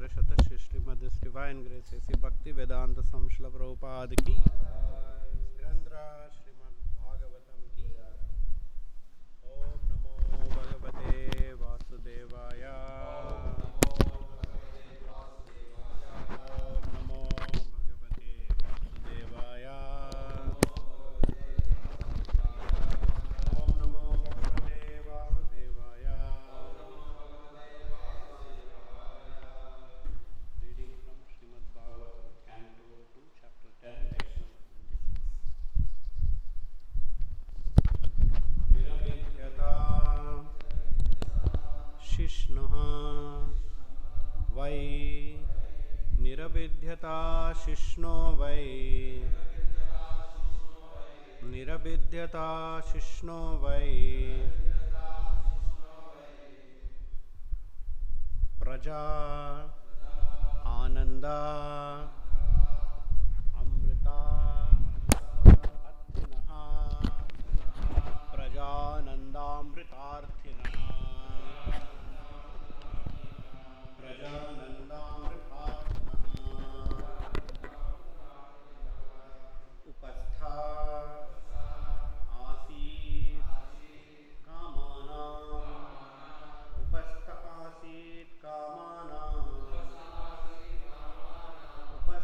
शत Shri Shrimad divine grace Shri भक्ति वेदांत संश्ल प्रभुपाद की ग्रंथरा श्रीमद भागवतम की। ओम नमो भगवते वासुदेवाय। ओम नमो भगवते वासुदेवाय। ओम नमो भगवते वासुदेवाय। Reading from Srimad Bhagavatam, Canto 2, Chapter 10, Text number 26. Niravidyata Shishnoh Vai Niravidyata Shishno Vai Niravidyata Shishno Vai Praja Ananda Amrita Arthinaha Prajanandamritarthinaha Upastha Asit Kamanam Upastha Asit Kamanam Upastha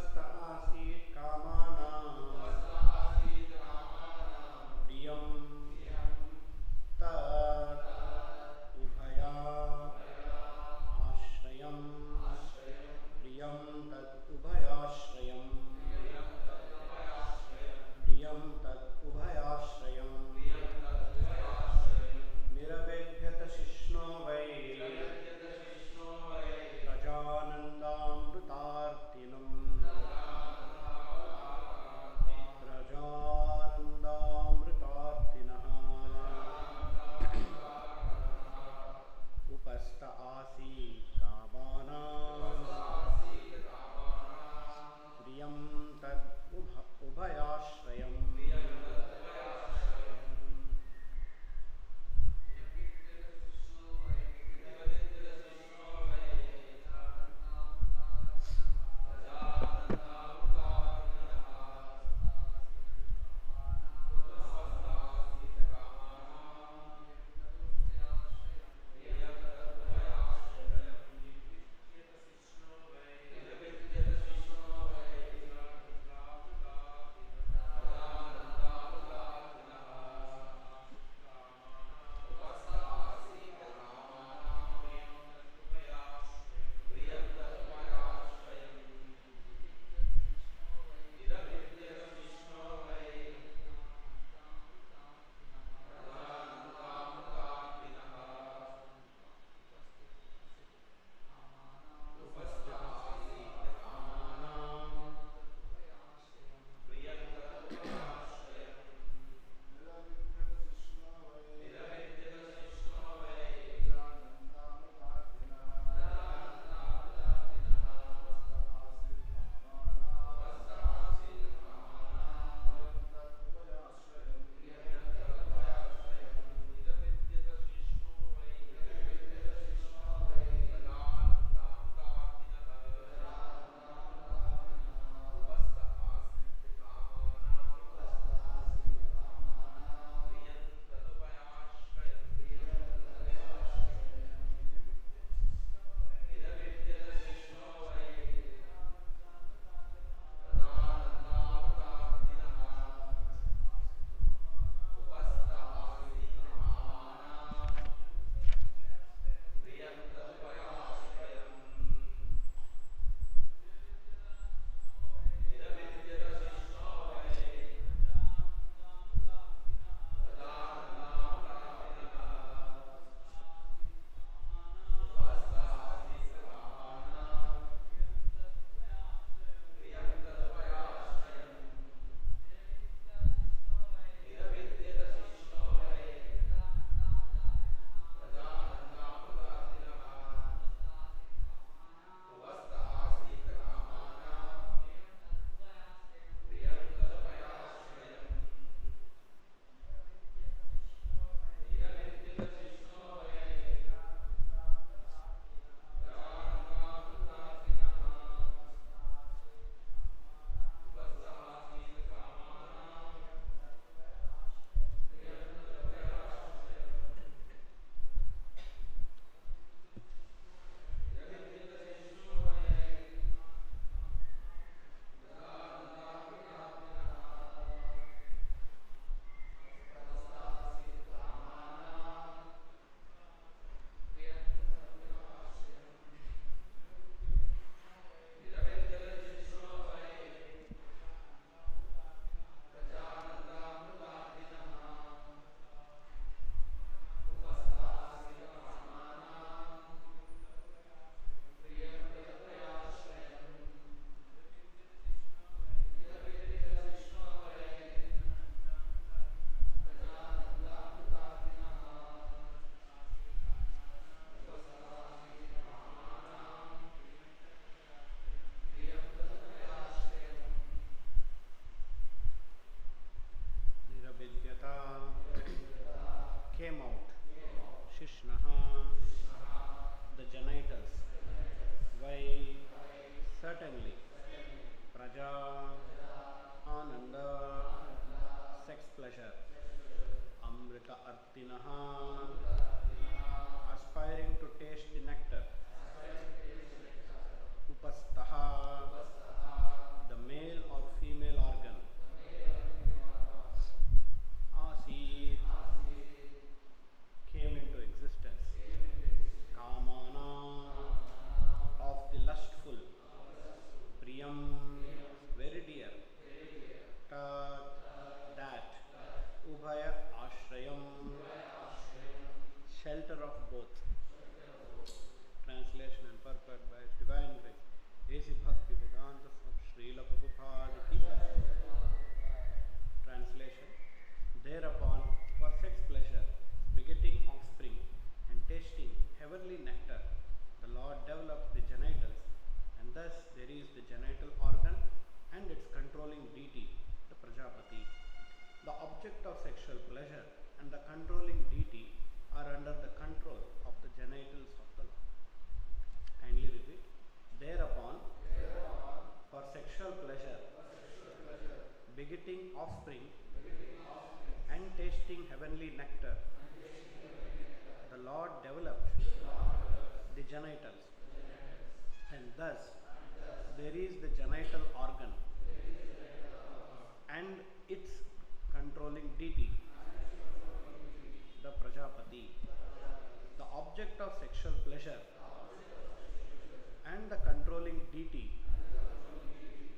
sex pleasure. Amrita Artinaha, aspiring to taste the nectar. Upastaha, the male or female organ. Asit, came into existence. Kamana, of the lustful. Priyam, very dear. Tat, that. Ubhaya Ashrayam, shelter of both. Translation and purport by His Divine Grace A.C. Bhakti Vedanta Srila Prabhupada Ki. Translation. Thereupon, for sex pleasure, begetting offspring, and tasting heavenly nectar, the Lord developed the genitals, and thus there is the genital organ and its controlling deity, the Prajapati. The object of sexual pleasure and the controlling deity are under the control of the genitals of the Lord. Kindly repeat. Thereupon, for sexual pleasure, begetting offspring, and tasting heavenly nectar, the Lord developed the genitals, and thus there is the genital organ and its controlling deity, the Prajapati. The object of sexual pleasure and the controlling deity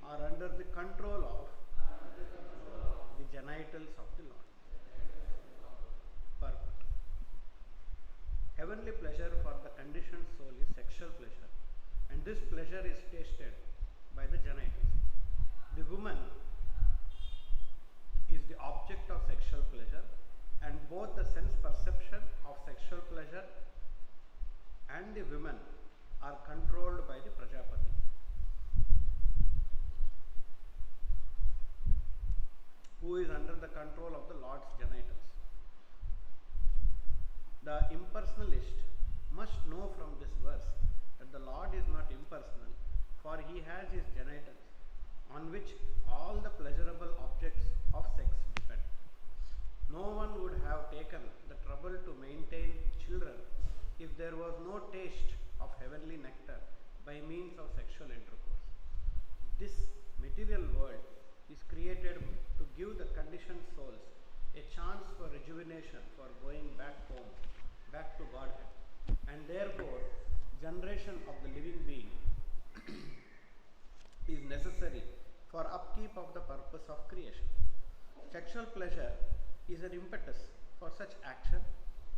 are under the control of the genitals of the Lord. Purport. Heavenly pleasure for the conditioned soul is sexual pleasure, and this pleasure is tasted by the genitals. The woman is the object of sexual pleasure, and both the sense perception of sexual pleasure and the women are controlled by the Prajapati. Who is under the control of the Lord's genitals. The impersonalist must know from this verse that the Lord is not impersonal, for He has His genitals, on which all the pleasurable objects of sex depend. No one would have taken the trouble to maintain children if there was no taste of heavenly nectar by means of sexual intercourse. This material world is created to give the conditioned souls a chance for rejuvenation, for going back home, back to Godhead, and therefore generation of the living being is necessary for upkeep of the purpose of creation. Sexual pleasure is an impetus for such action,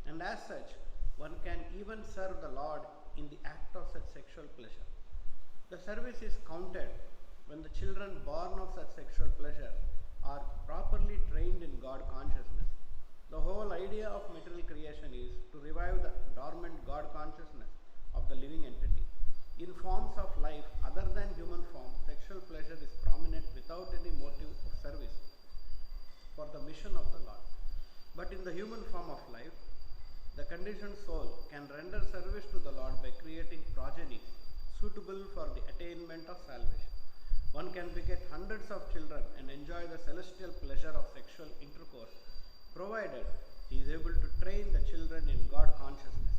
and as such one can even serve the Lord in the act of such sexual pleasure. The service is counted when the children born of such sexual pleasure are properly trained in God consciousness. The whole idea of material creation is to revive the dormant God consciousness of the living entity. In forms of life other than human form, sexual pleasure is prominent without any motive of service for the mission of the Lord. But in the human form of life, the conditioned soul can render service to the Lord by creating progeny suitable for the attainment of salvation. One can beget hundreds of children and enjoy the celestial pleasure of sexual intercourse, provided he is able to train the children in God consciousness.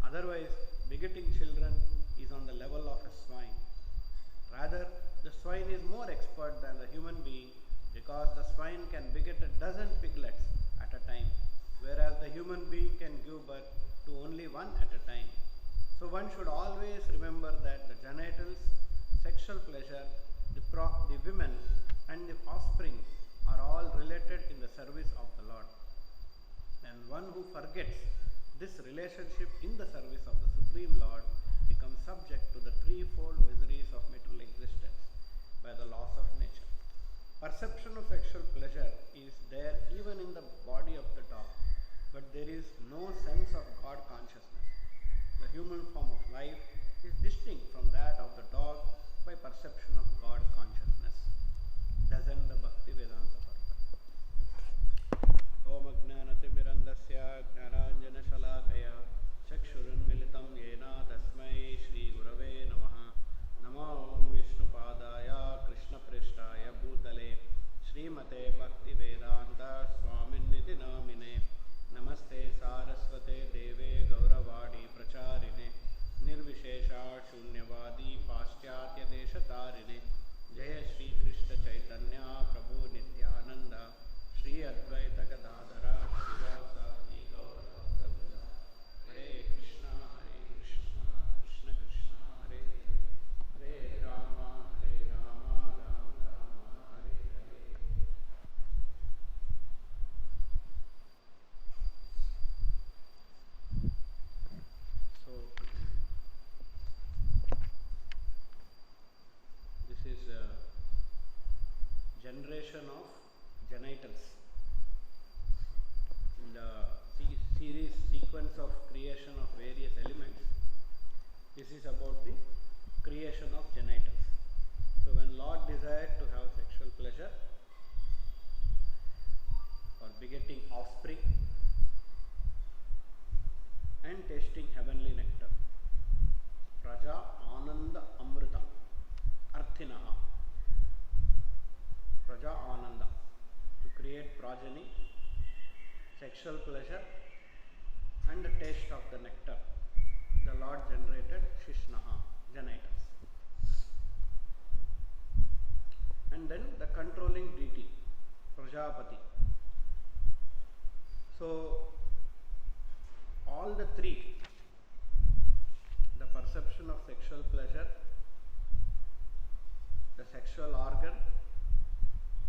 Otherwise, begetting children is on the level of a swine. Rather, the swine is more expert than the human being, because the swine can beget a dozen piglets at a time, whereas the human being can give birth to only one at a time. So one should always remember that the genitals, sexual pleasure, the women and the offspring are all related in the service of the Lord. And one who forgets this relationship in the service of the Supreme Lord becomes subject to the threefold miseries of material existence by the laws of nature. Perception of sexual pleasure is there even in the body of the dog, but there is no sense of God consciousness. The human form of life is distinct from that of the dog by perception of God consciousness. Dasa the Bhakti Vedanta purport. Om Ajnanatimirandasya Jnananjana Shalakaya Chakshurunmilitam Yena Tasmai Shri Gurave Namaha. Namo Om Vishnupadaya Krishna Prishtaya Bhutale Srimate Bhakti Vedanta creating offspring, and tasting heavenly nectar. Praja Ananda Amrita Arthinaha. Praja Ananda, to create progeny, sexual pleasure, and the taste of the nectar. The Lord generated Shishnaha, genitors. And then the controlling deity, Prajapati. So, all the three, the perception of sexual pleasure, the sexual organ,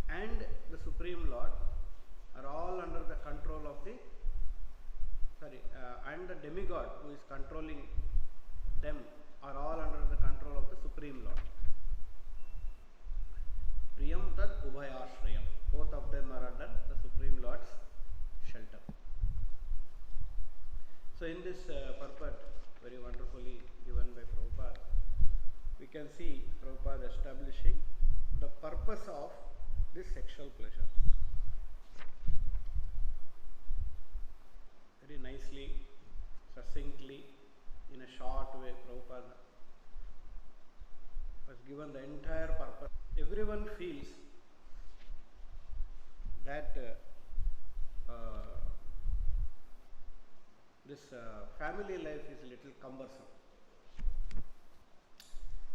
and the Supreme Lord are all under the control of the, and the demigod who is controlling them are all under the control of the Supreme Lord. Priyam tad ubhayashrayam. Both of them are under the Supreme Lord's shelter. So in this purport, very wonderfully given by Prabhupada, we can see Prabhupada establishing the purpose of this sexual pleasure. Very nicely, succinctly, in a short way, Prabhupada has given the entire purpose. Everyone feels that this family life is a little cumbersome.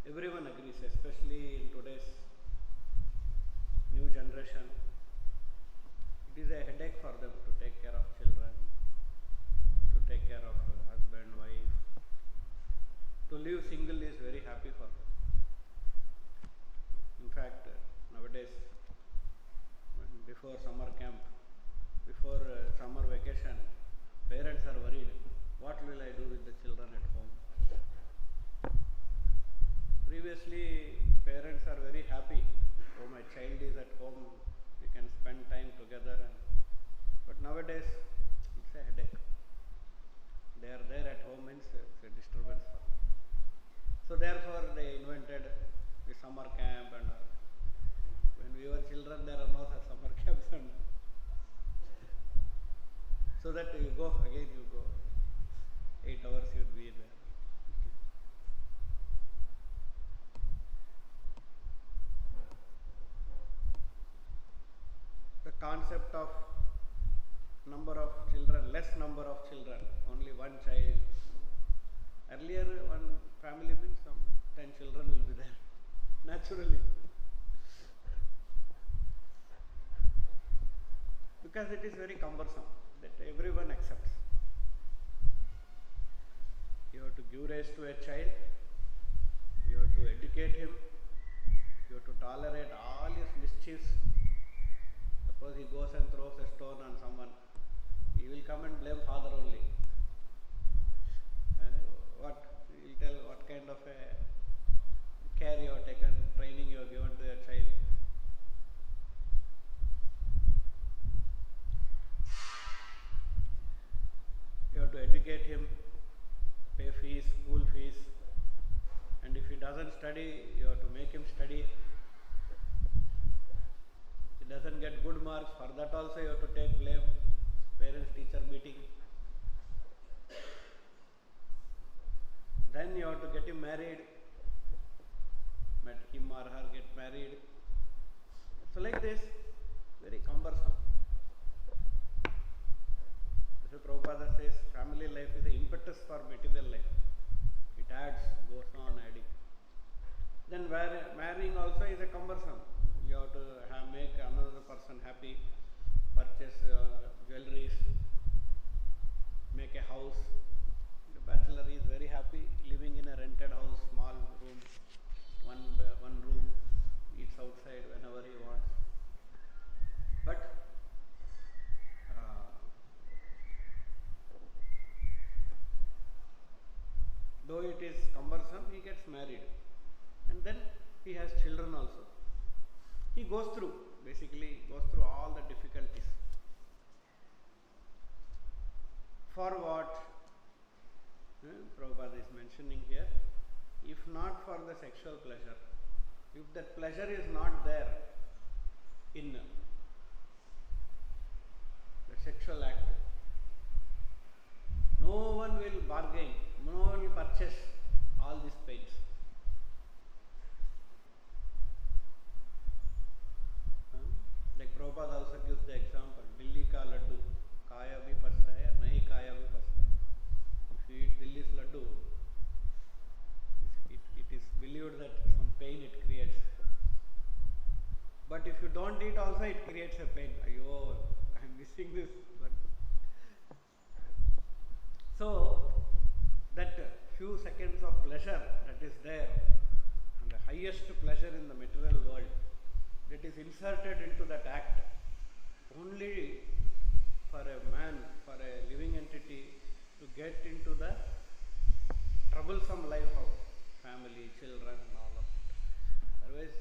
Everyone agrees, especially in today's new generation. It is a headache for them to take care of children, to take care of husband, wife. To live single is very happy for them. In fact, nowadays, before summer camp, before summer vacation, parents are worried, what will I do with the children at home? Previously, parents are very happy. Oh, my child is at home, we can spend time together. But nowadays, it's a headache. They are there at home means it's a disturbance for them. So therefore, they invented the summer camp, and when we were children, there are no such summer camps. And so that you go, again you go, 8 hours you would be there. The concept of number of children, less number of children, only one child. Earlier, one family means some 10 children will be there, naturally. Because it is very cumbersome, that everyone accepts. You have to give rise to a child, you have to educate him, you have to tolerate all his mischiefs. Suppose he goes and throws a stone on someone, he will come and blame father only. He will tell what kind of a care you have taken, training you have given to your child. You have to educate him, pay fees, school fees, and if he doesn't study, you have to make him study. He doesn't get good marks, for that also you have to take blame, parents teacher meeting. Then you have to get him married, let him or her get married. So like this, very cumbersome. So Prabhupada says family life is the impetus for material life. It adds, goes on adding. Then marrying also is a cumbersome. You have to make another person happy, purchase jewelries, make a house. The bachelor is very happy living in a rented house, small room, one room, eats outside whenever he wants. But though it is cumbersome, he gets married, and then he has children also. He goes through all the difficulties. For what? Prabhupada is mentioning here, if not for the sexual pleasure, if that pleasure is not there in the sexual act. No one will bargain, no one will purchase all these pains. Like Prabhupada also gives the example, Dilli ka laddu, kaya bhi pasta hai, nahi kaya bhi pasta hai. If you eat Dilli's laddu, it is believed that some pain it creates. But if you don't eat also, it creates a pain. Ayo, I am missing this laddu. So, that few seconds of pleasure that is there, and the highest pleasure in the material world, that is inserted into that act only for a man, for a living entity to get into the troublesome life of family, children and all of it. Otherwise,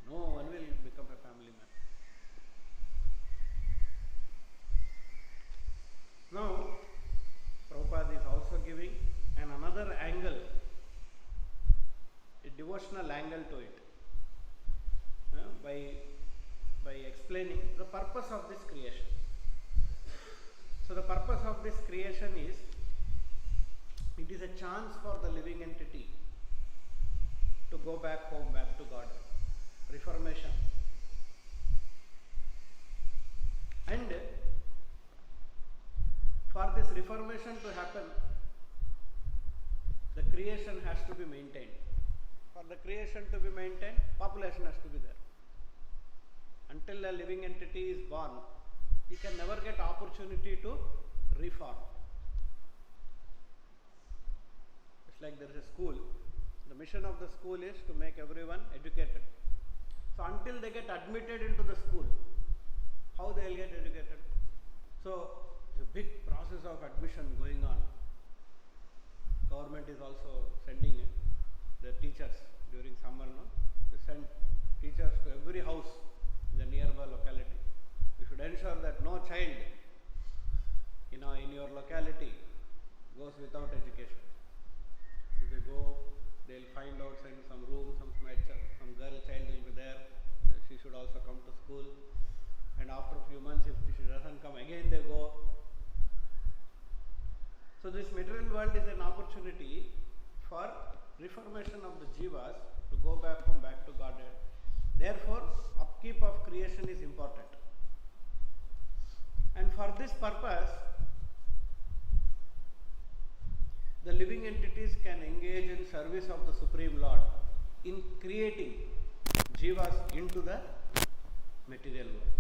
no one will become a family man. Now, Prabhupada is also giving another angle, a devotional angle to it, by explaining the purpose of this creation. So the purpose of this creation is, it is a chance for the living entity to go back home, back to God, reformation. And for this reformation to happen, the creation has to be maintained. For the creation to be maintained, population has to be there. Until a living entity is born, he can never get opportunity to reform. It's like there is a school. The mission of the school is to make everyone educated. So until they get admitted into the school, how they will get educated? So there's a big process of admission going on. Government is also sending the teachers during summer. No? They send teachers to every house in the nearby locality. You should ensure that no child in your locality goes without education. So they go, they'll find outside some room, some girl child will be there. She should also come to school. And after a few months, if she doesn't come, again they go. So this material world is an opportunity for reformation of the jivas to go back to Godhead. Therefore, upkeep of creation is important. And for this purpose, the living entities can engage in service of the Supreme Lord in creating jivas into the material world,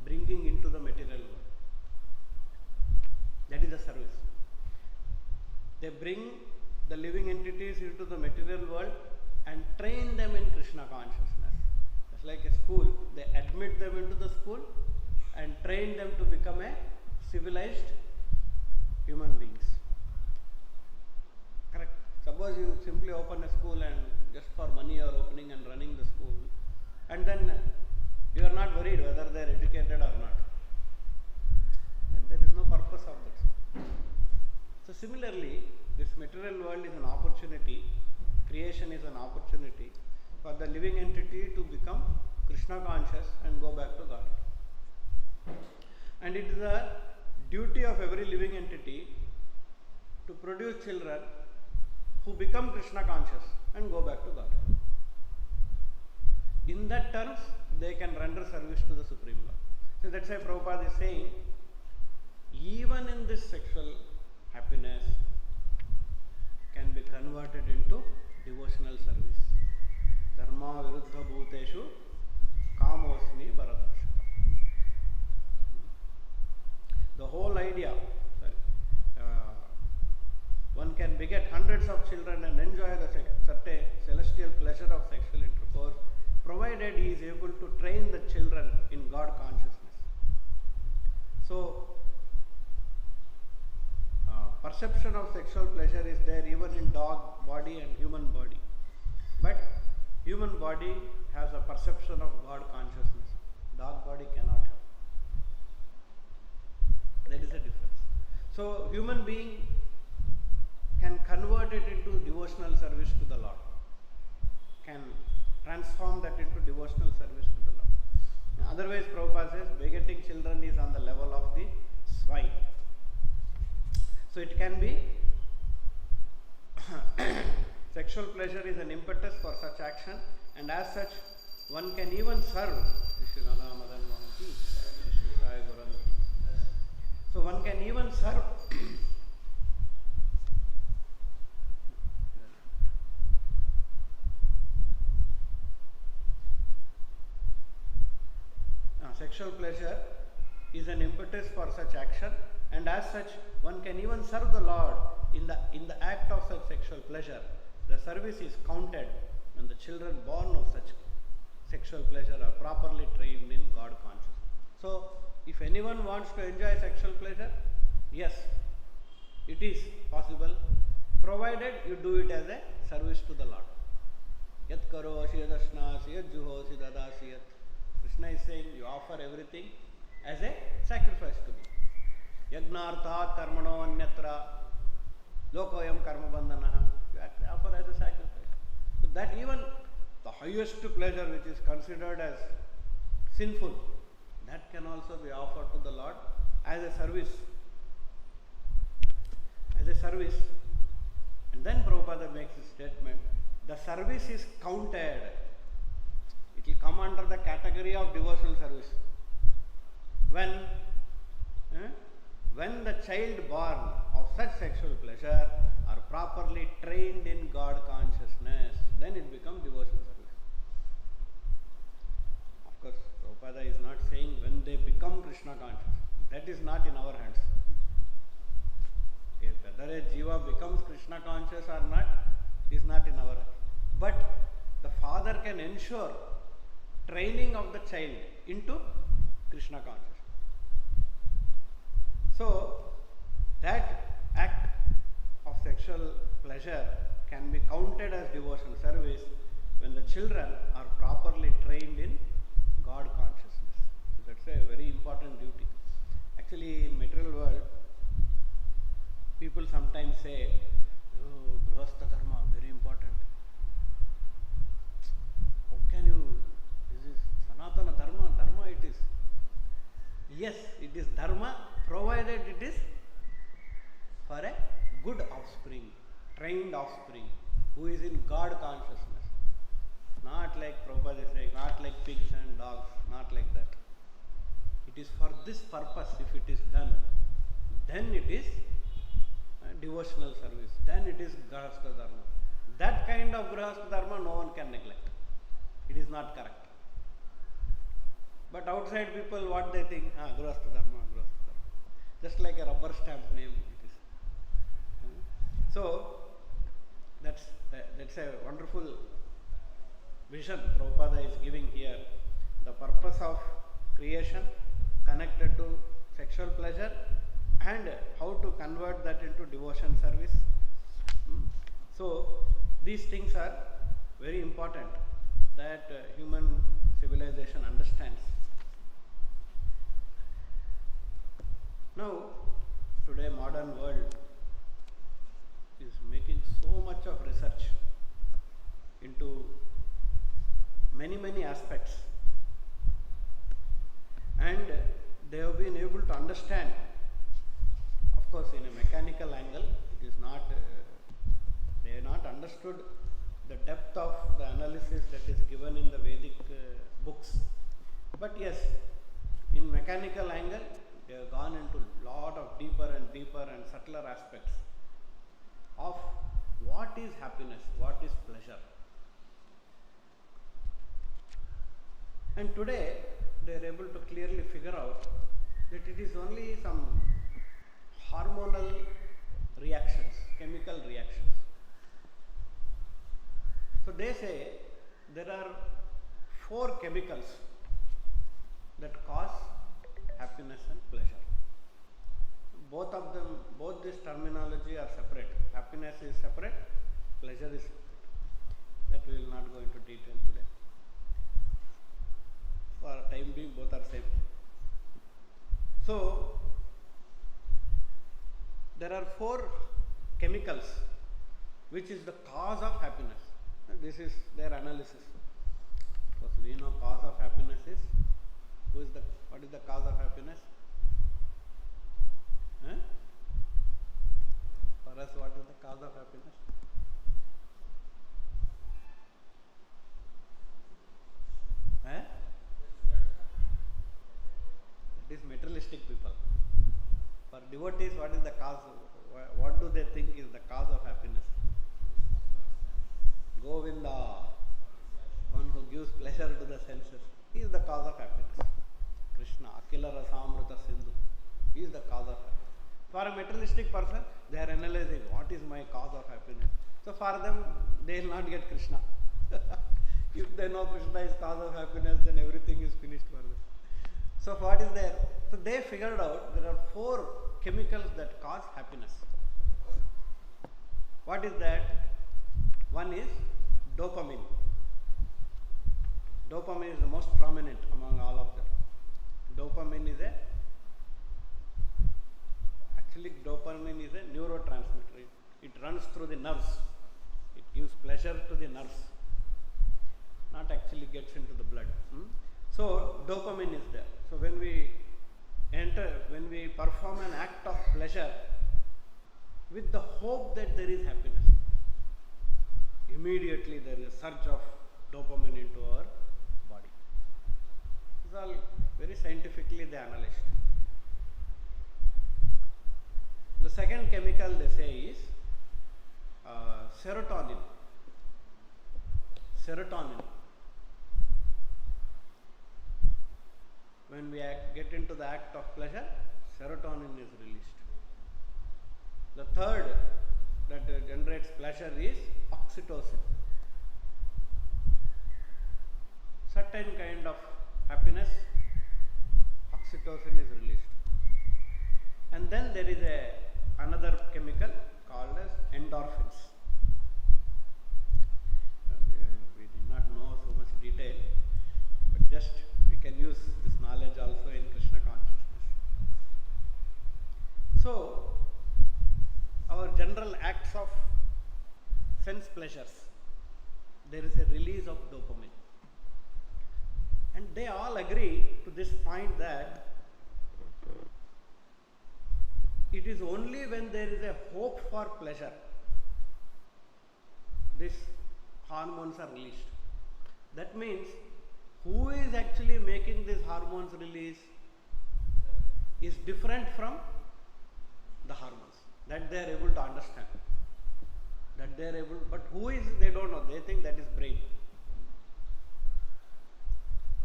bringing into the material world. That is the service. They bring the living entities into the material world and train them in Krishna consciousness. It's like a school. They admit them into the school and train them to become a civilized human beings. Correct. Suppose you simply open a school and just for money you are opening and running the school, and then you are not worried whether they are educated or not. Then there is no purpose of that. So similarly, this material world is an opportunity, creation is an opportunity for the living entity to become Krishna conscious and go back to God. And it is the duty of every living entity to produce children who become Krishna conscious and go back to God. In that terms, they can render service to the Supreme Lord. So that's why Prabhupada is saying, even in this sexual happiness can be converted into devotional service. Dharma viruddha bhuteshu kamosmi bharadasha. The whole idea, one can beget hundreds of children and enjoy the certain celestial pleasure of sexual intercourse, provided he is able to train the children in God consciousness. So, perception of sexual pleasure is there even in dog body and human body. But human body has a perception of God consciousness. Dog body cannot have. That is the difference. So, human being can convert it into devotional service to the Lord, can transform that into devotional service to the Lord. Otherwise, Prabhupada says begetting children is on the level of the swine. So it can be sexual pleasure is an impetus for such action, and as such, one can even serve. So one can even serve. Sexual pleasure is an impetus for such action, and as such, one can even serve the Lord in the act of such sexual pleasure. The service is counted when the children born of such sexual pleasure are properly trained in God consciousness. So, if anyone wants to enjoy sexual pleasure, yes, it is possible, provided you do it as a service to the Lord. Yat karosi yadashnasi yat juhosi dadasi yat. Krishna is saying you offer everything as a sacrifice to me. Yagnartha karmano anyatra lokoyam karma bandhanaha. You offer as a sacrifice. So that even the highest pleasure which is considered as sinful, that can also be offered to the Lord as a service. As a service. And then Prabhupada makes a statement, the service is counted. It will come under the category of devotional service. When the child born of such sexual pleasure are properly trained in God consciousness, then it becomes devotional service. Of course, Prabhupada is not saying when they become Krishna conscious. That is not in our hands. If whether a jiva becomes Krishna conscious or not is not in our hands. But the father can ensure training of the child into Krishna consciousness. So, that act of sexual pleasure can be counted as devotional service when the children are properly trained in God consciousness. So, that's a very important duty. Actually, in material world, people sometimes say, oh, Grihastha Dharma, very important. How can you, this is Sanatana Dharma, Dharma it is. Yes, it is Dharma, provided it is for a good offspring, trained offspring, who is in God consciousness. Not like Prabhupada is saying, not like pigs and dogs, not like that. It is for this purpose, if it is done, then it is devotional service, then it is Grihastha Dharma. That kind of Grihastha Dharma no one can neglect. It is not correct. But outside people, what they think? Grihastha Dharma, Grihastha Dharma. Just like a rubber stamp name it is. So, that's a wonderful vision Prabhupada is giving here. The purpose of creation connected to sexual pleasure and how to convert that into devotion service. So, these things are very important that human civilization understands. Now, today modern world is making so much of research into many aspects, and they have been able to understand. Of course, in a mechanical angle, it is not, they have not understood the depth of the analysis that is given in the Vedic books. But yes, in mechanical angle, they have gone into lot of deeper and subtler aspects of what is happiness, what is pleasure. And today, they are able to clearly figure out that it is only some hormonal reactions, chemical reactions. So they say there are 4 chemicals that cause happiness and pleasure. Both of them, both this terminology are separate. Happiness is separate, pleasure is separate. That we will not go into detail today. For time being, both are same. So, there are 4 chemicals which is the cause of happiness. This is their analysis. Because we know cause of happiness is What is the cause of happiness? Huh? For us, what is the cause of happiness? Huh? It is materialistic people. For devotees, what is the cause? What do they think is the cause of happiness? Govinda, one who gives pleasure to the senses. He is the cause of happiness. Krishna, Akila Rasamrita Sindhu. He is the cause of happiness. For a materialistic person, they are analyzing what is my cause of happiness. So for them, they will not get Krishna. If they know Krishna is cause of happiness, then everything is finished for them. So what is there? So they figured out there are 4 chemicals that cause happiness. What is that? One is dopamine. Dopamine is the most prominent among all of them. Dopamine is dopamine is a neurotransmitter. It runs through the nerves. It gives pleasure to the nerves. Not actually gets into the blood. So dopamine is there. So when we perform an act of pleasure with the hope that there is happiness, immediately there is a surge of dopamine into our body. This is all very scientifically they analyzed. The second chemical they say is serotonin. Serotonin. When we get into the act of pleasure, serotonin is released. The third that generates pleasure is oxytocin. Certain kind of happiness, oxytocin is released. And then there is another chemical called as endorphins. We did not know so much detail, but just we can use this knowledge also in Krishna consciousness. So, our general acts of sense pleasures, there is a release of dopamine. And they all agree to this point that it is only when there is a hope for pleasure, these hormones are released. That means, who is actually making these hormones release is different from the hormones. That they are able to understand. That they are able, but who is, they don't know. They think that is brain.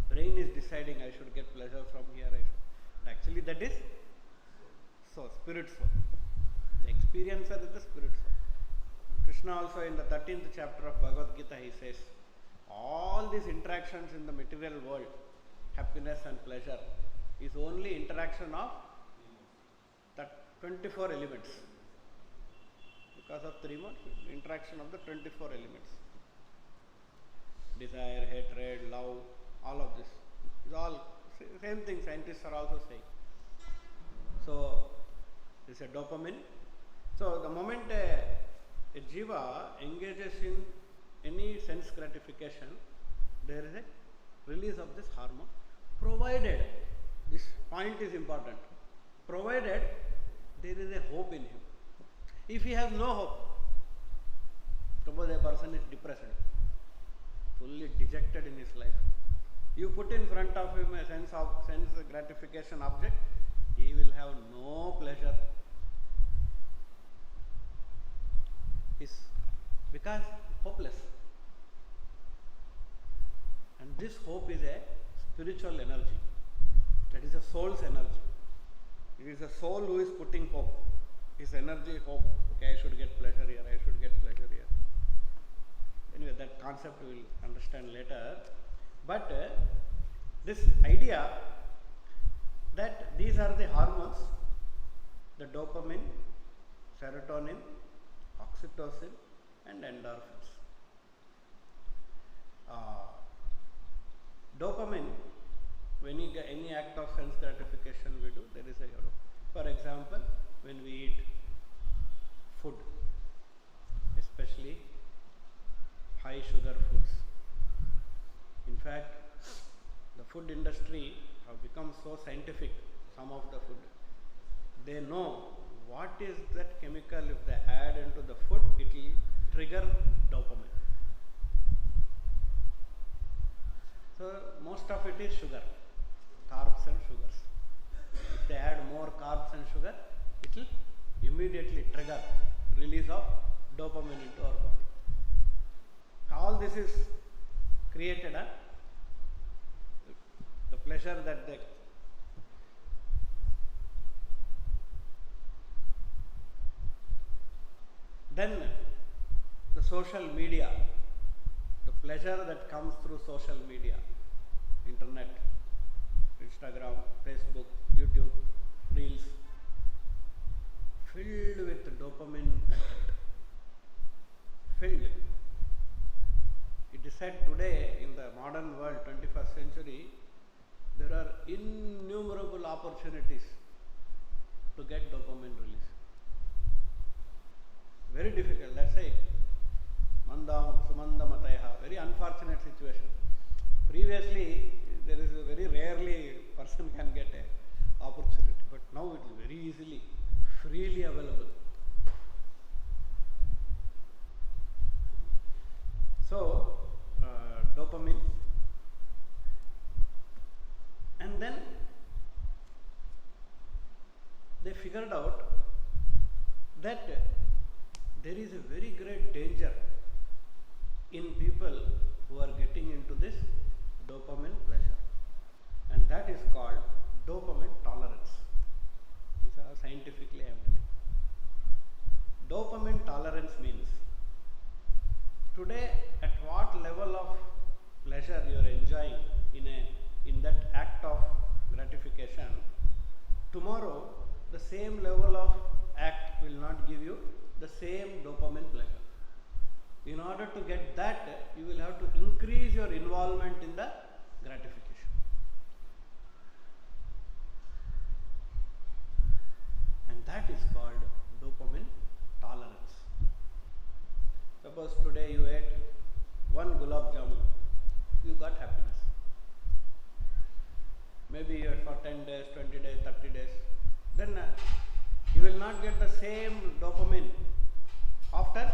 Brain is deciding I should get pleasure from here. Actually, that is spirit soul. The experiencer is the spirit soul. Krishna also in the 13th chapter of Bhagavad Gita, he says, all these interactions in the material world, happiness and pleasure, is only interaction of the 24 elements. Because of the remote interaction of the 24 elements. Desire, hatred, love, all of this. Is all same thing scientists are also saying. So, this is a dopamine. So, the moment a jiva engages in any sense gratification, there is a release of this hormone, provided, this point is important, provided there is a hope in him. If he has no hope, suppose a person is depressed, fully dejected in his life, you put in front of him a sense gratification object, he will have no pleasure. Is because hopeless. And this hope is a spiritual energy. That is a soul's energy. It is a soul who is putting hope. His energy, hope. Okay, I should get pleasure here, I should get pleasure here. Anyway, that concept we will understand later. But this idea that these are the hormones, the dopamine, serotonin, oxytocin and endorphins. Dopamine, when you get any act of sense gratification we do, there is a for example, when we eat food, especially high sugar foods. In fact, the food industry have become so scientific, some of the food. They know what is that chemical, if they add into the food, it will trigger dopamine. So most of it is sugar, carbs and sugars. If they add more carbs and sugar, it will immediately trigger release of dopamine into our body. All this is created the pleasure that they then the social media, the pleasure that comes through social media, internet, Instagram, Facebook, YouTube, Reels, filled with dopamine content. Filled. It is said today in the modern world, 21st century, there are innumerable opportunities to get dopamine release. Very difficult. Let's say, Mandam, Sumandamatayaha, very unfortunate situation. Previously, there is a very rarely person can get a opportunity, but now it is very easily, freely available. So, dopamine, and then they figured out that there is a very great danger in people who are getting into this dopamine pleasure, and that is called dopamine tolerance. This is scientifically I am telling. Dopamine tolerance means today at what level of pleasure you are enjoying in that act of gratification, tomorrow the same level of act will not give you the same dopamine pleasure. In order to get that, you will have to increase your involvement in the gratification. And that is called dopamine tolerance. Suppose today you ate one gulab jamun, you got happiness. Maybe you ate for 10 days, 20 days, 30 days. Then you will not get the same dopamine after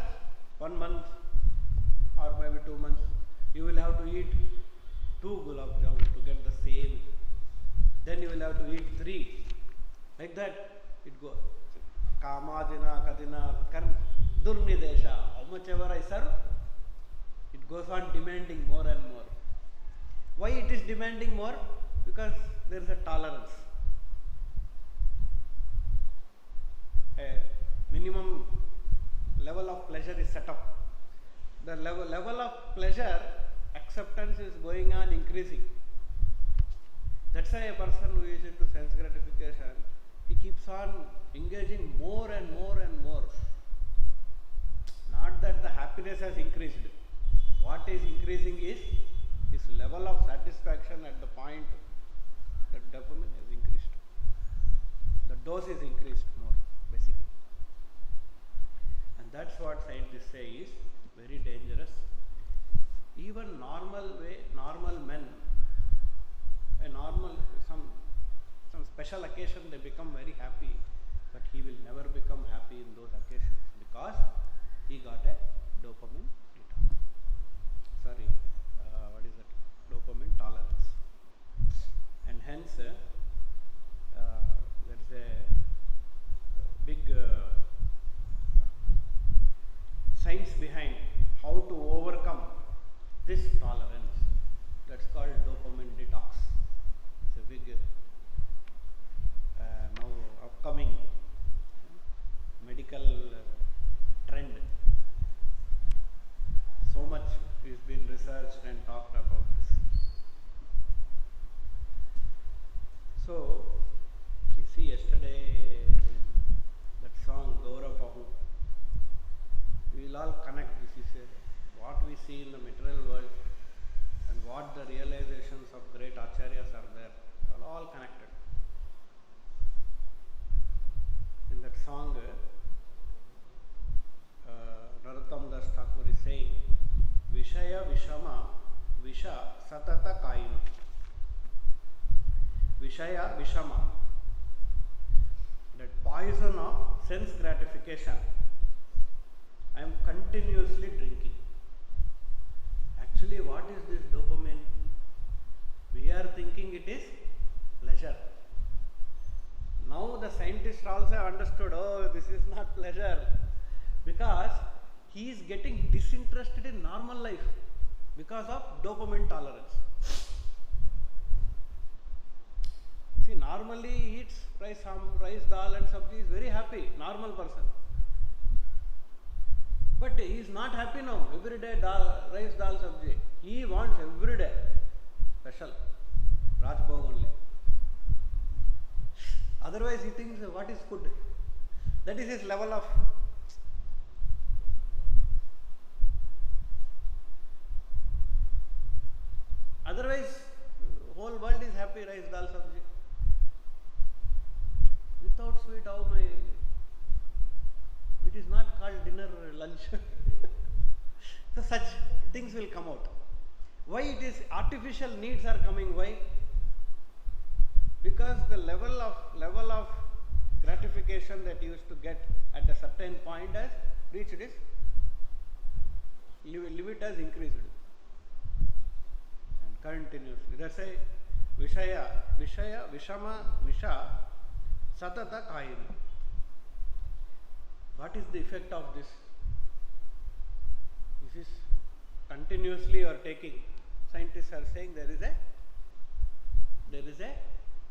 1 month or maybe 2 months. You will have to eat 2 gulab jamun to get the same. Then you will have to eat 3. Like that it goes. Kamadina, Kadina, Durnidesha. How much ever I serve, it goes on demanding more and more. Why it is demanding more? Because there is a tolerance. A minimum level of pleasure is set up. The level of pleasure acceptance is going on increasing. That's why a person who is into sense gratification, he keeps on engaging more and more and more. Not that the happiness has increased. What is increasing is his level of satisfaction at the point that dopamine has increased. The dose is increased more, basically. And that's what scientists say is very dangerous. Even normal men, some special occasion they become very happy, but he will never become happy in those occasions because he got a dopamine detox. Sorry, what is that? Dopamine tolerance. And hence, there is a big science behind how to overcome this tolerance. That's called dopamine detox. It's a big now upcoming medical trend. So much is been researched and talked about this. So, you see yesterday that song Gaurapahu, we will all connect. This is what we see in the material world and what the realizations of great acharyas are there, all connected. In that song, Narottam Das Thakur is saying, Vishaya Vishama Visha Satata Kainu. Vishaya, Vishama, that poison of sense gratification, I am continuously drinking. Actually, what is this dopamine? We are thinking it is pleasure. Now the scientists also have understood, oh, this is not pleasure, because he is getting disinterested in normal life because of dopamine tolerance. See, normally he eats rice, dal and sabji, is very happy, normal person. But he is not happy now, every day rice, dal, sabji. He wants every day special, Rajbhog only. Otherwise he thinks, what is food? That is his level of. Otherwise, whole world is happy, rice, dal, sabji. Without sweet, how my. It is not called dinner, lunch. So such things will come out. Why it is artificial needs are coming? Why? Because the level of gratification that you used to get at a certain point has reached its limit has increased. And continuously. That's why Vishaya, Vishama, Visha, Satata Kahini. What is the effect of this? This is continuously you are taking. Scientists are saying there is a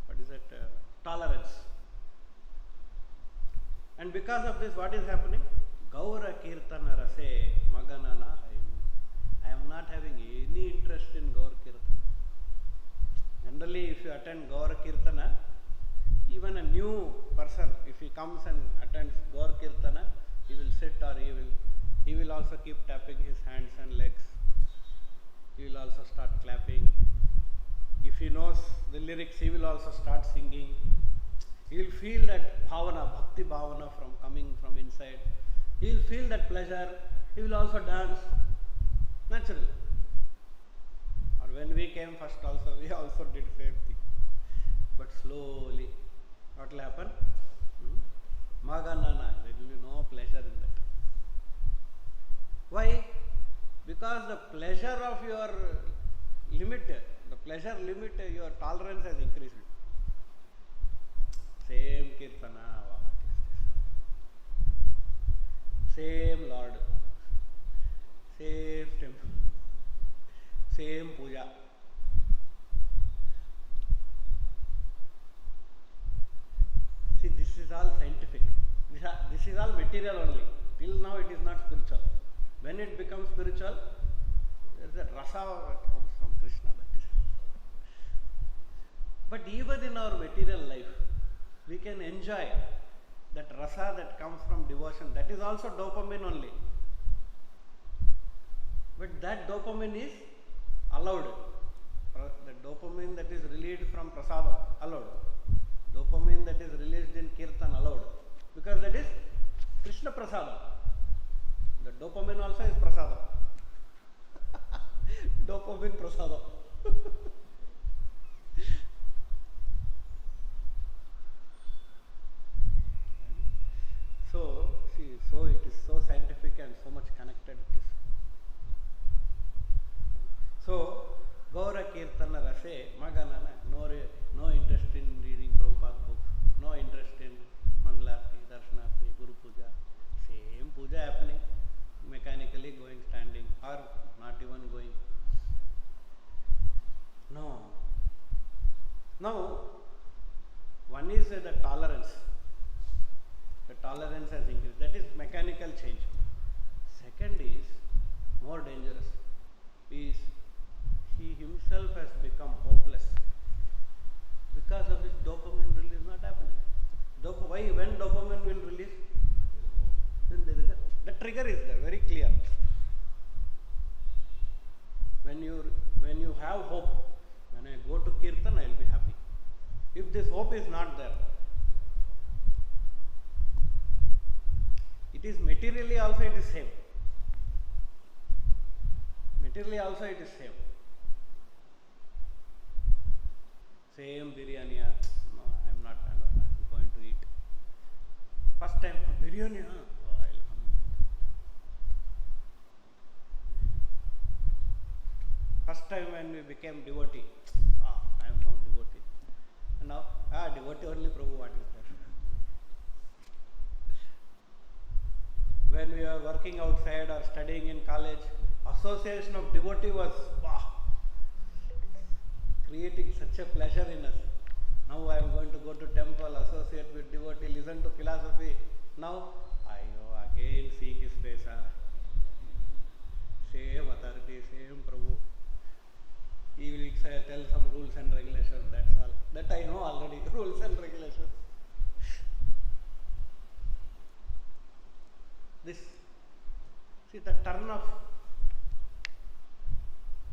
what is it, tolerance. And because of this, what is happening? Gaura Kirtana Rase Maganana Hainu. I am not having any interest in Gaur Kirtana. Generally, if you attend Gaur Kirtana, even a new person, if he comes and attends Gaur Kirtana, he will sit or he will also keep tapping his hands and legs. He will also start clapping. If he knows the lyrics, he will also start singing. He will feel that bhavana, bhakti bhavana coming from inside. He will feel that pleasure. He will also dance. Naturally. Or when we came first also, we also did same thing. But slowly, what will happen? Maganana, there will be no pleasure in that. Why? Because the pleasure of your limit, your tolerance has increased. Same Kirtana, same Lord, same temple, same puja. See, this is all scientific. This is all material only. Till now it is not spiritual. When it becomes spiritual, there is a rasa that comes from Krishna. That is. But even in our material life, we can enjoy that rasa that comes from devotion. That is also dopamine only. But that dopamine is allowed. The dopamine that is released from prasadam, allowed. Dopamine that is released in kirtan, allowed. Because that is Krishna prasadam. The dopamine also is prasadam. Dopamine prasadam. So, see, so it is so scientific and so much connected it is. So, Gaura Kirtana Rase, Maganana, no interest in reading Prabhupada books, no interest in Mangalarti, Darshanarti, Guru Puja, same puja happening, mechanically going, standing, or not even going. No. Now, one is the tolerance. The tolerance has increased. That is mechanical change. Second is more dangerous. Is he himself has become hopeless because of this dopamine release not happening. Why? When dopamine will release, then there is the trigger is there, very clear. When you have hope, when I go to Kirtan, I will be happy. If this hope is not there, it is materially also it is same. Materially also it is same. same biryani. No, I'm not. I'm going to eat. First time biryani. Oh, I'll come. First time when we became devotee. I am now devotee. And now, devotee only Prabhu. What is that? When we were working outside or studying in college, association of devotee was creating such a pleasure in us. Now I am going to go to temple, associate with devotee, listen to philosophy. Now I again seeing his face. Same authority, same Prabhu. He will tell some rules and regulations, that's all. That I know already, rules and regulations. This, see the turn of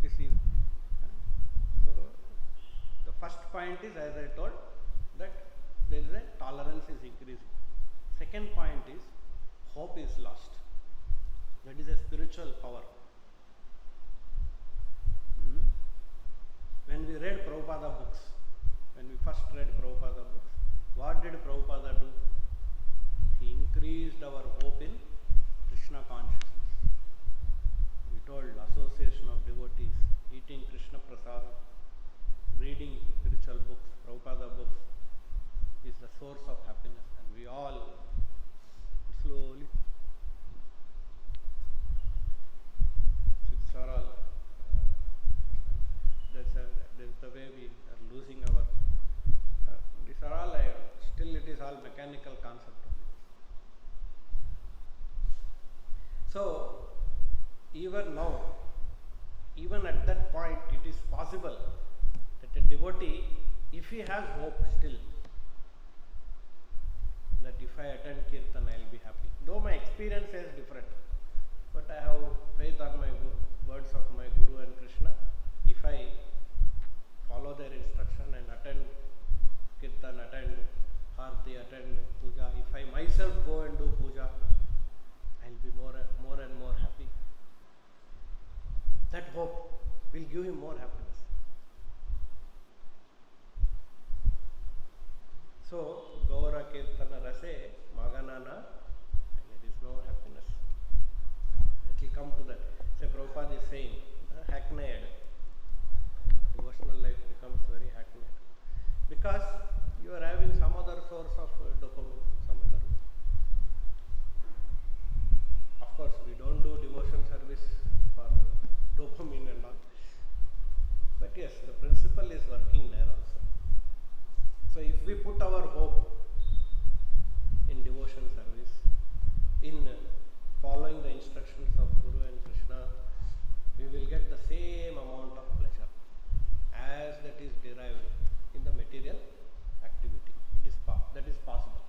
this. So the first point is, as I told, that there is a tolerance is increasing. Second point is, hope is lost. That is a spiritual power. When we read Prabhupada books, when we first read Prabhupada books, what did Prabhupada do? He increased our hope in Krishna consciousness. We told association of devotees, eating Krishna prasadam, reading spiritual books, Prabhupada books, is the source of happiness. And we all slowly, these are all, that's the way we are losing our, these are all, still it is all mechanical concept. So, even now, even at that point, it is possible that a devotee, if he has hope still, that if I attend Kirtan, I will be happy. Though my experience is different, but I have faith on my words of my Guru and Krishna. If I follow their instruction and attend Kirtan, attend Harti, attend Puja, if I myself go and do Puja, I will be more and more happy. That hope will give him more happiness. So, Gaura Kirtana Rase, Maganana, and there is no happiness. It will come to that. Say Prabhupada is saying, hackneyed. Devotional life becomes very hackneyed. Because you are having some other source of dopamine, some other way. Of course, we don't do devotion service for dopamine and all. But yes, the principle is working there also. So if we put our hope in devotion service, in following the instructions of Guru and Krishna, we will get the same amount of pleasure as that is derived in the material activity. That is possible.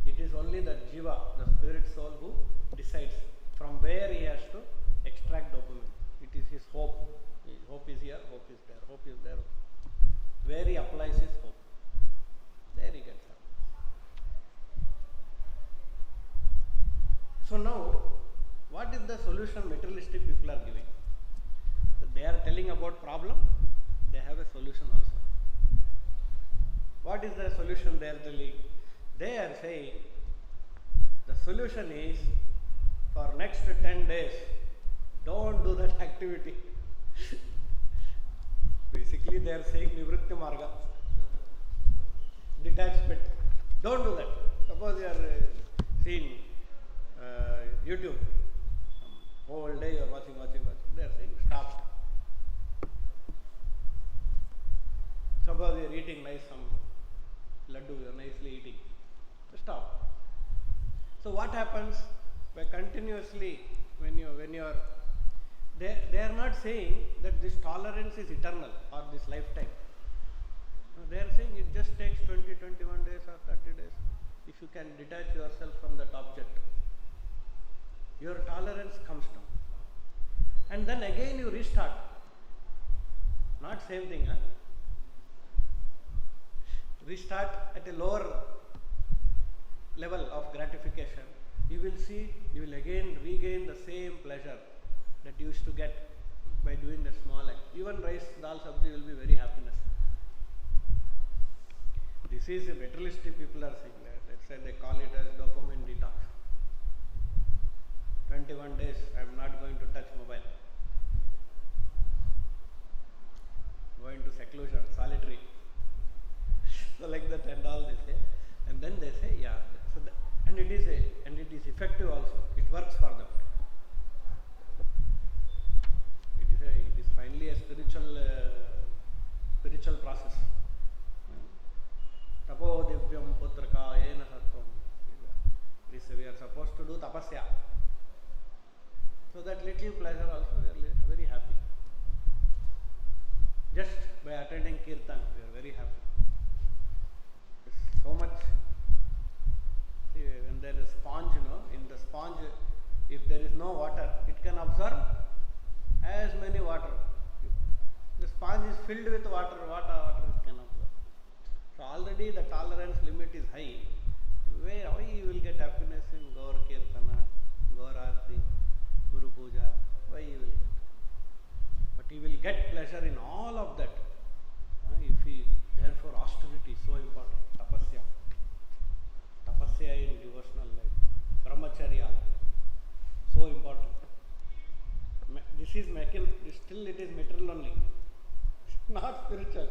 It is only the jiva, the spirit soul, who decides from where he has to extract dopamine. It is his hope. His hope is here, hope is there, hope is there. Where he applies his hope, there he gets up. So now, what is the solution materialistic people are giving? They are telling about problem, they have a solution also. What is the solution they are telling? They are saying, the solution is, for next 10 days, don't do that activity. Basically they are saying Nivritti Marga, detachment. Don't do that. Suppose you are seeing YouTube, whole day you are watching. They are saying stop. Suppose you are eating nice some laddu, you are nicely eating. Stop. So what happens by continuously when you are they are not saying that this tolerance is eternal or this lifetime. No, they are saying it just takes 20, 21 days or 30 days. If you can detach yourself from that object, your tolerance comes down. And then again you restart. Not same thing, huh? Restart at a lower level of gratification. You will see, you will again regain the same pleasure that you used to get by doing that small act. Even rice, dal, sabji will be very happiness. This is a materialistic people are saying that. That's why they call it as dopamine detox. 21 days I am not going to touch mobile. Going to seclusion, solitary. So like that and all they say. And then they say, yeah. So and it is effective also. It works for them. It is finally a spiritual process. Tapo divyam putraka ena sattvam. We are supposed to do tapasya. So that little pleasure also we are very happy. Just by attending kirtan, we are very happy. So much. See, when there is sponge, in the sponge, if there is no water, it can absorb as many water. If the sponge is filled with water it can absorb. So already the tolerance limit is high. Why you will get happiness in Gaur Kirtana, Gaur Arti, Guru Puja? Why you will get? But you will get pleasure in all of that. Therefore austerity is so important. Tapasya in devotional life. Brahmacharya, so important. Still it is material only, not spiritual.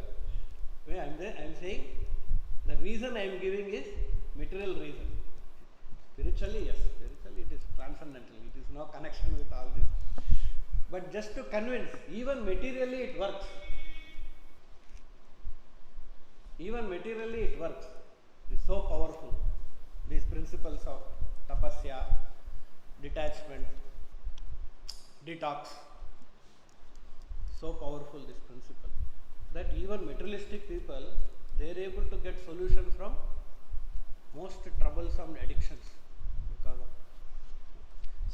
I am saying the reason I am giving is material reason. Spiritually, yes, spiritually it is transcendental. It is no connection with all this. But just to convince, even materially it works. Even materially it works. It is so powerful. These principles of tapasya, detachment, detox, so powerful this principle that even materialistic people, they are able to get solution from most troublesome addictions because of.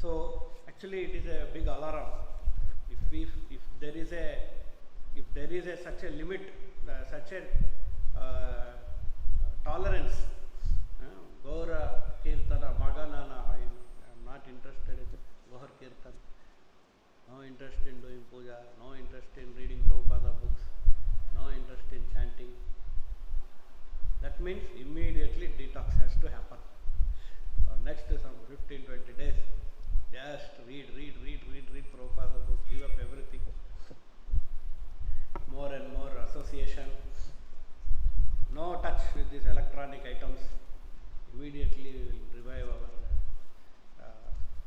So actually it is a big alarm. If there is such a limit, such a tolerance, Gaura Kirtana, Maganana, I am not interested in Gaur Kirtan, no interest in doing puja, no interest in reading Prabhupada books, no interest in chanting. That means immediately detox has to happen. For next some 15-20 days, just read Prabhupada books, give up everything. More and more association, no touch with these electronic items. Immediately we will revive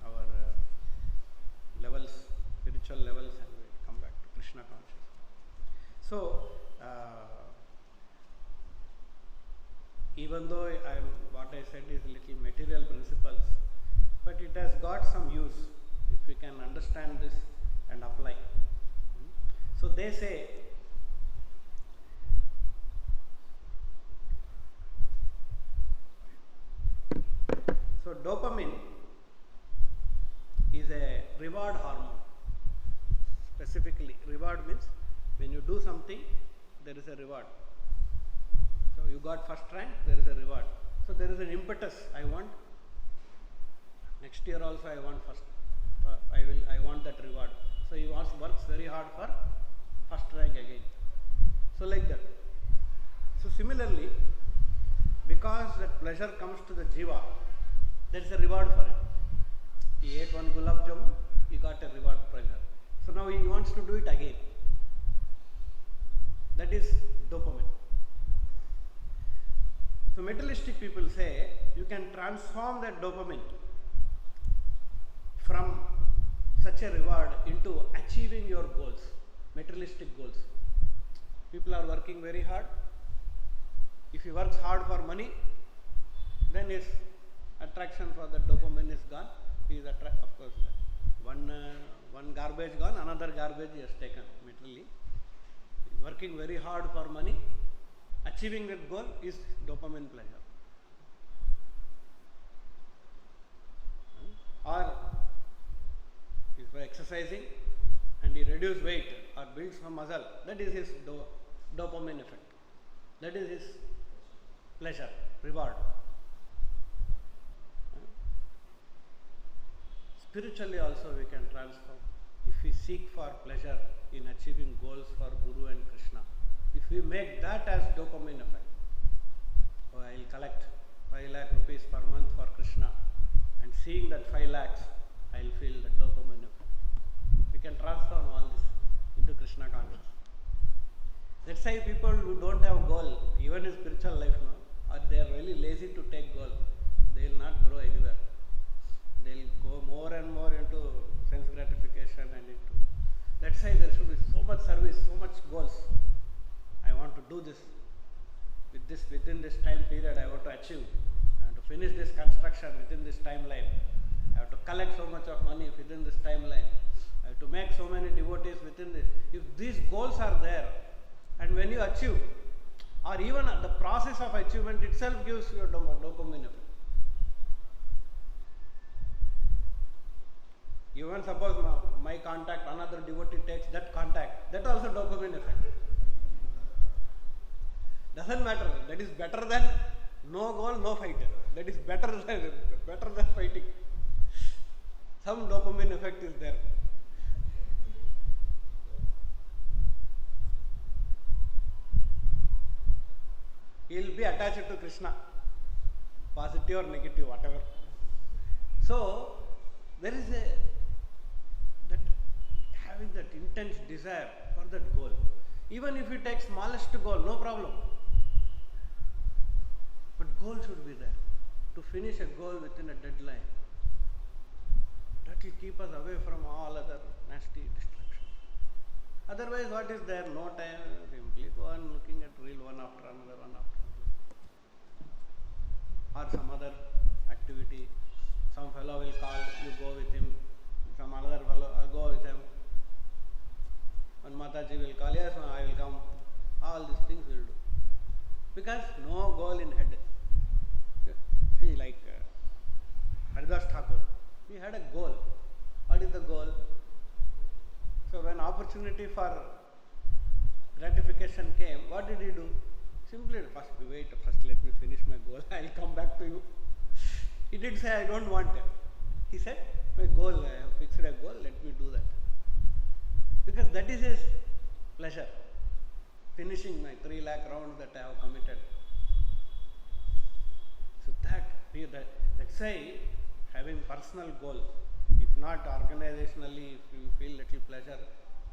our levels, spiritual levels, and we will come back to Krishna consciousness. So, even though what I said is little material principles, but it has got some use if we can understand this and apply. So they say, so dopamine is a reward hormone. Specifically, reward means when you do something, there is a reward. So you got first rank, there is a reward. So there is an impetus. I want next year also I want first. I want that reward. So he works very hard for first rank again. So like that. So similarly, because that pleasure comes to the jiva, there is a reward for him. He ate one gulab jamun, he got a reward, pleasure. So now he wants to do it again. That is dopamine. So materialistic people say you can transform that dopamine from such a reward into achieving your goals, materialistic goals. People are working very hard. If he works hard for money, then his attraction for the dopamine is gone. He is of course, one garbage gone, another garbage he has taken materially. He is working very hard for money. Achieving that goal is dopamine pleasure. Or if by exercising and he reduces weight or builds some muscle, that is his dopamine effect. That is his pleasure, reward. Spiritually also we can transform. If we seek for pleasure in achieving goals for Guru and Krishna, if we make that as dopamine effect, Oh, I will collect 5 lakh rupees per month for Krishna, and seeing that 5 lakhs, I will feel the dopamine effect. We can transform all this into Krishna consciousness. Let's say people who don't have goal, even in spiritual life, no, or they are really lazy to take goal, they will not grow anywhere. They will go more and more into sense gratification and into. Let's say there should be so much service, so much goals. I want to do this. Within this time period, I want to achieve. I want to finish this construction within this timeline. I have to collect so much of money within this timeline. I have to make so many devotees within this. If these goals are there, and when you achieve, or even the process of achievement itself gives you a dopamine effect. Even suppose my contact, another devotee takes that contact, that also dopamine effect. Doesn't matter. That is better than no goal, no fight. That is better than fighting. Some dopamine effect is there. He will be attached to Krishna, positive or negative, whatever. So there is that having that intense desire for that goal. Even if you take smallest goal, no problem. But goal should be there. To finish a goal within a deadline. That will keep us away from all other nasty distractions. Otherwise, what is there? No time. Simply go on looking at reel one after another, or some other activity. Some fellow will call, you go with him. Some other fellow, go with him. When Mataji will call, yes, I will come. All these things will do. Because no goal in head. See, like Haridas Thakur, he had a goal. What is the goal? So when opportunity for gratification came, what did he do? Simply, first let me finish my goal. I will come back to you. He didn't say, I don't want it. He said, my goal, I have fixed a goal, let me do that. Because that is his pleasure. Finishing my 3 lakh rounds that I have committed. So that's why having personal goal, if not organizationally, if you feel little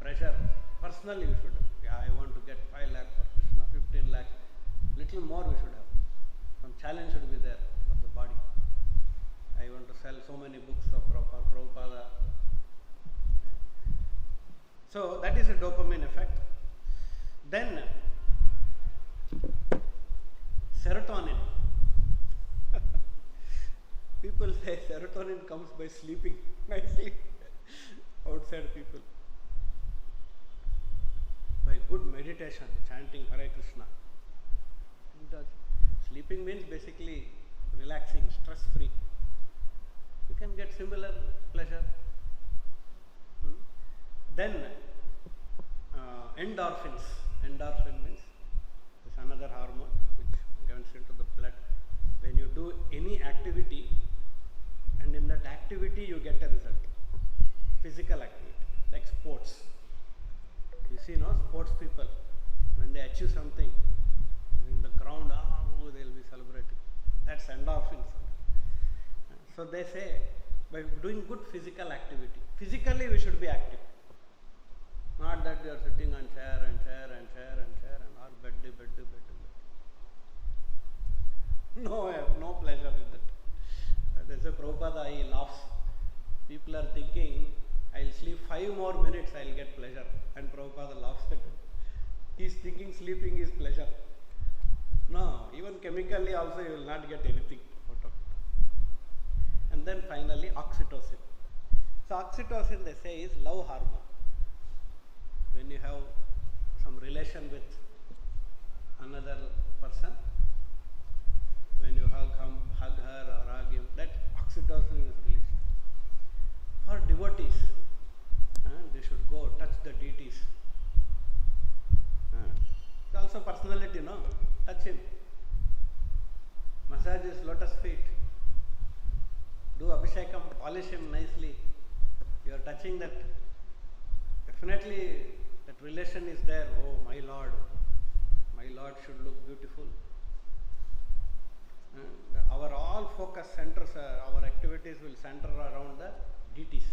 pressure, personally you should have. Yeah, I want to get 5 lakh for Krishna, 15 lakh, little more we should have. Some challenge should be there for the body. I want to sell so many books for Prabhupada. So that is a dopamine effect. Then serotonin. People say serotonin comes by sleeping nicely. Outside people. By good meditation, chanting Hare Krishna. Sleeping means basically relaxing, stress-free. You can get similar pleasure. Then endorphins. Endorphin means this another hormone which goes into the blood. When you do any activity, and in that activity you get a result. Physical activity, like sports. You see, no, sports people, when they achieve something in the ground, they will be celebrating. That's endorphins. So they say, by doing good physical activity, physically we should be active. Not that you are sitting on chair and or bed. No, I have no pleasure in that. There's a Prabhupada, he laughs. People are thinking, I'll sleep 5 more minutes, I'll get pleasure. And Prabhupada laughs at him. He's thinking sleeping is pleasure. No, even chemically also you will not get anything out of it. And then finally oxytocin. So oxytocin, they say, is love hormone. When you have some relation with another person, when you hug her or hug him, that oxytocin is released. For devotees, they should go touch the deities. It's also personality, no? Touch him. Massage his lotus feet. Do abhishekam, polish him nicely. You are touching that. Definitely that relation is there. Oh, my Lord should look beautiful. Our all focus centers, our activities will center around the deities.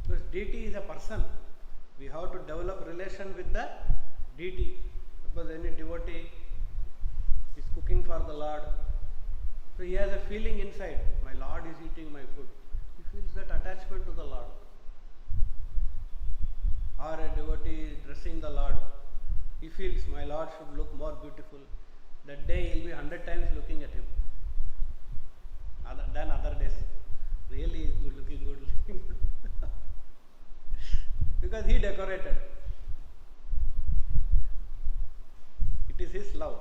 Because deity is a person. We have to develop relation with the deity. Suppose any devotee is cooking for the Lord, so he has a feeling inside, my Lord is eating my food. He feels that attachment to the Lord. Or a devotee is dressing the Lord, he feels my Lord should look more beautiful. That day he will be 100 times looking at him than other days. Really is good looking, good looking. Because he decorated. It is his love.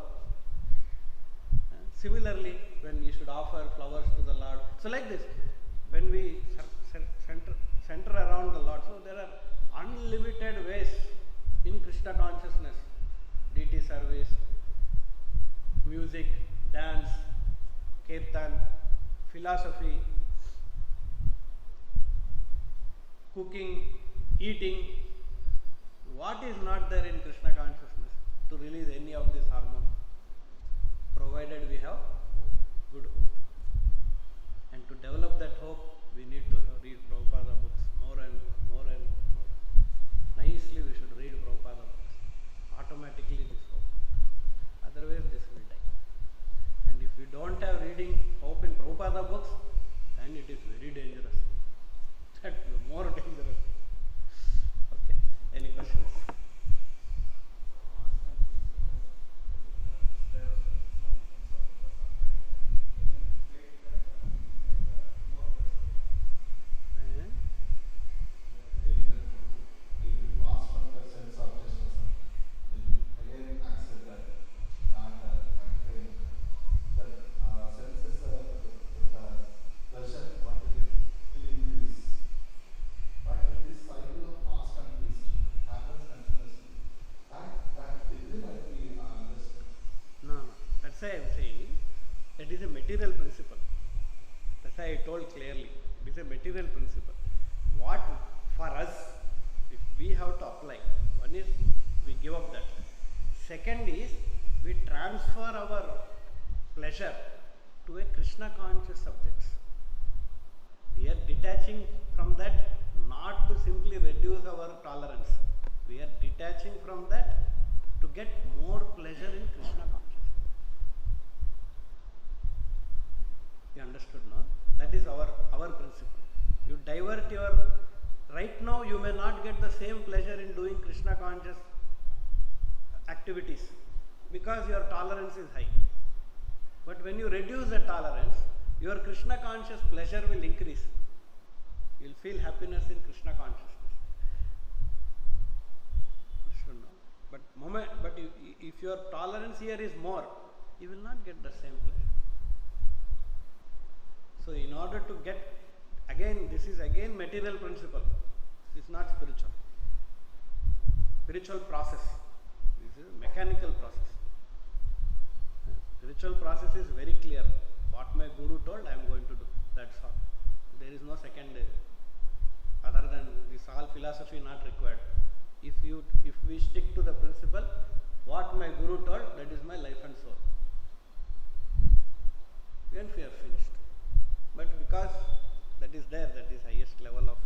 Similarly, when you should offer flowers to the Lord. So like this, when we center around the Lord, so there are unlimited ways in Krishna consciousness. Deity service, music, dance, kirtan, philosophy, cooking, eating. What is not there in Krishna consciousness to release any of this hormone? Provided we have good hope. And to develop that hope, we need to read Prabhupada books more and more and more. Nicely we should read Prabhupada books. Automatically this hope. Otherwise this will die. And if we don't have reading hope in Prabhupada books, then it is very dangerous. That more dangerous. Okay. Any questions? Material principle. That's why I told clearly. It is a material principle. What for us, if we have to apply, one is we give up that. Second is we transfer our pleasure to a Krishna conscious subject. We are detaching from that not to simply reduce our tolerance. We are detaching from that to get more pleasure in Krishna consciousness. You understood, no? That is our principle. You divert your, right now you may not get the same pleasure in doing Krishna conscious activities because your tolerance is high. But when you reduce the tolerance, your Krishna conscious pleasure will increase. You will feel happiness in Krishna consciousness. Understood, no? But if your tolerance here is more, you will not get the same pleasure. So in order to get, again, this is again material principle. This is not spiritual. Spiritual process. This is a mechanical process. Spiritual process is very clear. What my guru told, I am going to do. That's all. There is no second other than this all philosophy not required. If we stick to the principle, what my guru told, that is my life and soul. Then we are finished. But because that is there, that is highest level of